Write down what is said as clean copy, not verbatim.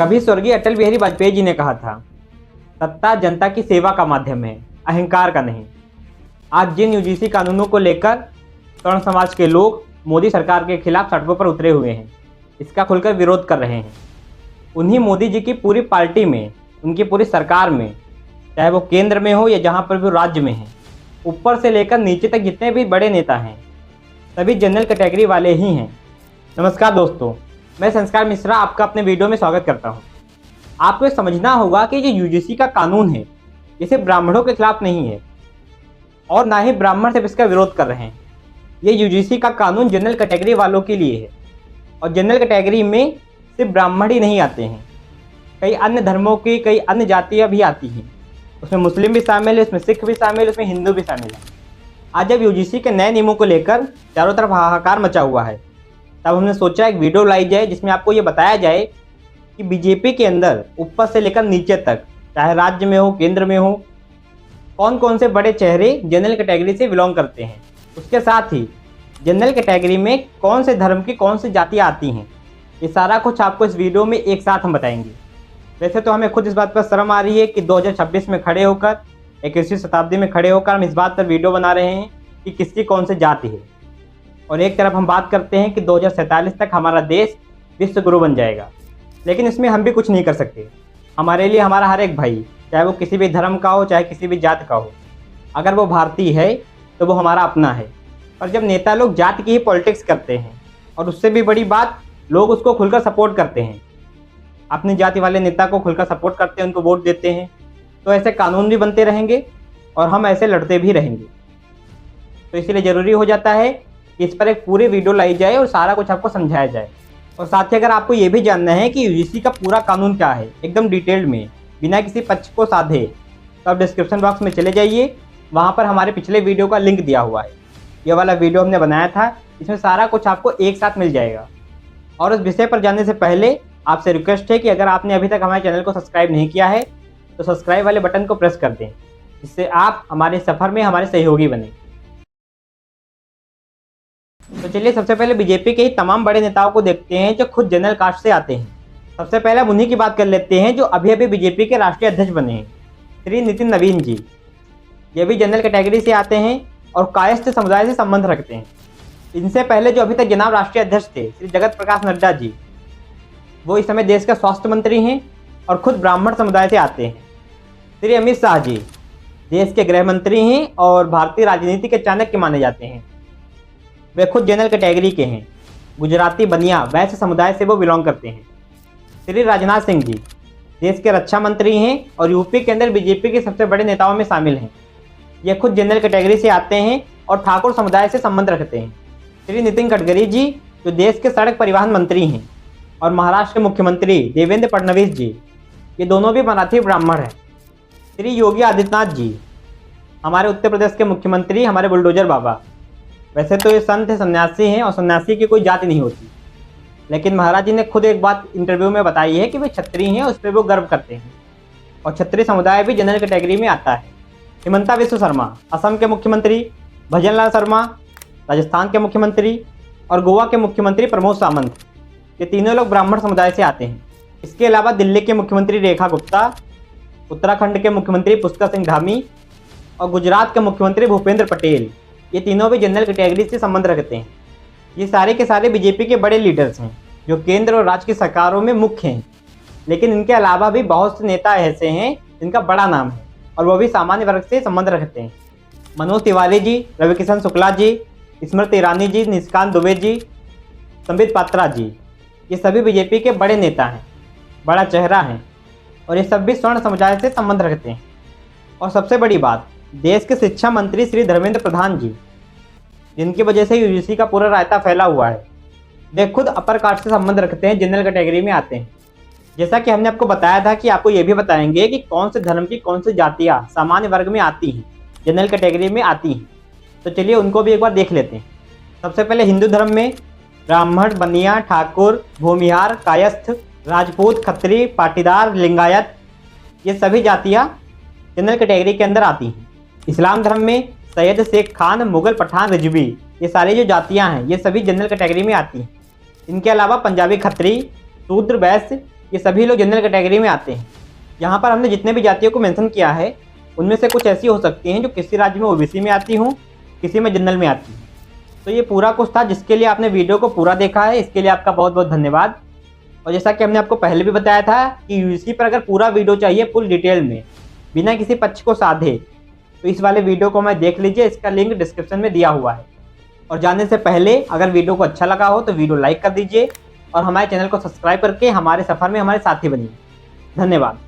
कभी स्वर्गीय अटल बिहारी वाजपेयी जी ने कहा था, सत्ता जनता की सेवा का माध्यम है, अहंकार का नहीं। आज जिन यूजीसी कानूनों को लेकर सवर्ण समाज के लोग मोदी सरकार के खिलाफ सड़कों पर उतरे हुए हैं, इसका खुलकर विरोध कर रहे हैं। उन्हीं मोदी जी की पूरी पार्टी में, उनकी पूरी सरकार में, चाहे वो केंद्र में हो या जहाँ पर भी राज्य में है, ऊपर से लेकर नीचे तक जितने भी बड़े नेता हैं, सभी जनरल कैटेगरी वाले ही हैं। नमस्कार दोस्तों, मैं संस्कार मिश्रा आपका अपने वीडियो में स्वागत करता हूं। आपको ये समझना होगा कि ये यूजीसी का कानून है, ये सिर्फ ब्राह्मणों के खिलाफ नहीं है और ना ही ब्राह्मण सिर्फ इसका विरोध कर रहे हैं। ये यूजीसी का कानून जनरल कैटेगरी वालों के लिए है और जनरल कैटेगरी में सिर्फ ब्राह्मण ही नहीं आते हैं, कई अन्य धर्मों की, कई अन्य जातियाँ भी आती हैं। उसमें मुस्लिम भी शामिल है, उसमें सिख भी शामिल है, उसमें हिंदू भी शामिल है। आज जब यूजीसी के नए नियमों को लेकर चारों तरफ हाहाकार मचा हुआ है, तब हमने सोचा एक वीडियो लाई जाए जिसमें आपको ये बताया जाए कि बीजेपी के अंदर ऊपर से लेकर नीचे तक, चाहे राज्य में हो, केंद्र में हो, कौन कौन से बड़े चेहरे जनरल कैटेगरी से बिलोंग करते हैं। उसके साथ ही जनरल कैटेगरी में कौन से धर्म की कौन सी जातियाँ आती हैं, ये सारा कुछ आपको इस वीडियो में एक साथ हम बताएंगे। वैसे तो हमें खुद इस बात पर शर्म आ रही है कि 2026 में खड़े होकर, 21वीं शताब्दी में खड़े होकर हम इस बात पर वीडियो बना रहे हैं कि किसकी कौन सी जाति है। और एक तरफ हम बात करते हैं कि 2047 तक हमारा देश विश्व गुरु बन जाएगा, लेकिन इसमें हम भी कुछ नहीं कर सकते। हमारे लिए हमारा हर एक भाई, चाहे वो किसी भी धर्म का हो, चाहे किसी भी जात का हो, अगर वो भारतीय है तो वो हमारा अपना है। और जब नेता लोग जात की ही पॉलिटिक्स करते हैं, और उससे भी बड़ी बात, लोग उसको खुलकर सपोर्ट करते हैं, अपनी जाति वाले नेता को खुलकर सपोर्ट करते हैं, उनको वोट देते हैं, तो ऐसे कानून भी बनते रहेंगे और हम ऐसे लड़ते भी रहेंगे। तो इसलिए ज़रूरी हो जाता है कि इस पर एक पूरी वीडियो लाई जाए और सारा कुछ आपको समझाया जाए। और साथ ही अगर आपको ये भी जानना है कि यूजीसी का पूरा कानून क्या है, एकदम डिटेल्ड में, बिना किसी पक्ष को साधे, तो आप डिस्क्रिप्शन बॉक्स में चले जाइए, वहाँ पर हमारे पिछले वीडियो का लिंक दिया हुआ है। ये वाला वीडियो हमने बनाया था, इसमें सारा कुछ आपको एक साथ मिल जाएगा। और उस विषय पर जाने से पहले आपसे रिक्वेस्ट है कि अगर आपने अभी तक हमारे चैनल को सब्सक्राइब नहीं किया है तो सब्सक्राइब वाले बटन को प्रेस कर दें, जिससे आप हमारे सफ़र में हमारे सहयोगी बने। तो चलिए सबसे पहले बीजेपी के ही तमाम बड़े नेताओं को देखते हैं जो खुद जनरल कास्ट से आते हैं। सबसे पहले हम उन्हीं की बात कर लेते हैं जो अभी अभी बीजेपी के राष्ट्रीय अध्यक्ष बने हैं, श्री नितिन नवीन जी। ये भी जनरल कैटेगरी से आते हैं और कायस्थ समुदाय से संबंध रखते हैं। इनसे पहले जो अभी तक जनाब राष्ट्रीय अध्यक्ष थे, श्री जगत प्रकाश नड्डा जी, वो इस समय देश के स्वास्थ्य मंत्री हैं और खुद ब्राह्मण समुदाय से आते हैं। श्री अमित शाह जी देश के गृह मंत्री हैं और भारतीय राजनीति के चाणक्य माने जाते हैं। वे खुद जनरल कैटेगरी के हैं, गुजराती बनिया वैश्य समुदाय से वो बिलोंग करते हैं। श्री राजनाथ सिंह जी देश के रक्षा मंत्री हैं और यूपी के अंदर बीजेपी के सबसे बड़े नेताओं में शामिल हैं। ये खुद जनरल कैटेगरी से आते हैं और ठाकुर समुदाय से संबंध रखते हैं। श्री नितिन गडकरी जी जो देश के सड़क परिवहन मंत्री हैं और महाराष्ट्र के मुख्यमंत्री देवेंद्र फडणवीस जी, ये दोनों भी मराठी ब्राह्मण हैं। श्री योगी आदित्यनाथ जी हमारे उत्तर प्रदेश के मुख्यमंत्री, हमारे बुलडोजर बाबा। वैसे तो ये संत सन्यासी हैं और सन्यासी की कोई जाति नहीं होती, लेकिन महाराज जी ने खुद एक बात इंटरव्यू में बताई है कि वे क्षत्रिय हैं, उस पर वो गर्व करते हैं और क्षत्रिय समुदाय भी जनरल कैटेगरी में आता है। हिमंता विश्व शर्मा असम के मुख्यमंत्री, भजनलाल शर्मा राजस्थान के मुख्यमंत्री और गोवा के मुख्यमंत्री प्रमोद सावंत, ये तीनों लोग ब्राह्मण समुदाय से आते हैं। इसके अलावा दिल्ली के मुख्यमंत्री रेखा गुप्ता, उत्तराखंड के मुख्यमंत्री पुष्कर सिंह धामी और गुजरात के मुख्यमंत्री भूपेंद्र पटेल, ये तीनों भी जनरल कैटेगरी से संबंध रखते हैं। ये सारे के सारे बीजेपी के बड़े लीडर्स हैं जो केंद्र और राज्य की सरकारों में मुख्य हैं, लेकिन इनके अलावा भी बहुत से नेता ऐसे हैं जिनका बड़ा नाम है और वो भी सामान्य वर्ग से संबंध रखते हैं। मनोज तिवारी जी, रविकिशन शुक्ला जी, स्मृति ईरानी जी, निशिकांत दुबे जी, संबित पात्रा जी, ये सभी बीजेपी के बड़े नेता हैं, बड़ा चेहरा हैं और ये सब भी स्वर्ण समुदाय से संबंध रखते हैं। और सबसे बड़ी बात, देश के शिक्षा मंत्री श्री धर्मेंद्र प्रधान जी, जिनकी वजह से यूजीसी का पूरा रायता फैला हुआ है, वे खुद अपर कास्ट से संबंध रखते हैं, जनरल कैटेगरी में आते हैं। जैसा कि हमने आपको बताया था कि आपको ये भी बताएंगे कि कौन से धर्म की कौन सी जातियाँ सामान्य वर्ग में आती हैं, जनरल कैटेगरी में आती हैं। तो चलिए उनको भी एक बार देख लेते हैं। सबसे पहले हिंदू धर्म में ब्राह्मण, बनिया, ठाकुर, भूमिहार, कायस्थ, राजपूत, खत्री, पाटीदार, लिंगायत, ये सभी जातियाँ जनरल कैटेगरी के अंदर आती हैं। इस्लाम धर्म में सैयद, शेख, खान, मुगल, पठान, रिजवी, ये सारी जो जातियाँ हैं ये सभी जनरल कैटेगरी में आती हैं। इनके अलावा पंजाबी खत्री, शूद्र, वैश्य, ये सभी लोग जनरल कैटेगरी में आते हैं। यहाँ पर हमने जितने भी जातियों को मेंशन किया है उनमें से कुछ ऐसी हो सकती हैं जो किसी राज्य में ओबीसी में आती हूँ, किसी में जनरल में आती हूँ। तो ये पूरा कुछ था जिसके लिए आपने वीडियो को पूरा देखा है, इसके लिए आपका बहुत बहुत धन्यवाद। और जैसा कि हमने आपको पहले भी बताया था कि यूजीसी पर अगर पूरा वीडियो चाहिए फुल डिटेल में बिना किसी पक्ष को साधे तो इस वाले वीडियो को मैं देख लीजिए, इसका लिंक डिस्क्रिप्शन में दिया हुआ है। और जाने से पहले अगर वीडियो को अच्छा लगा हो तो वीडियो लाइक कर दीजिए और हमारे चैनल को सब्सक्राइब करके हमारे सफ़र में हमारे साथी बनिए। धन्यवाद।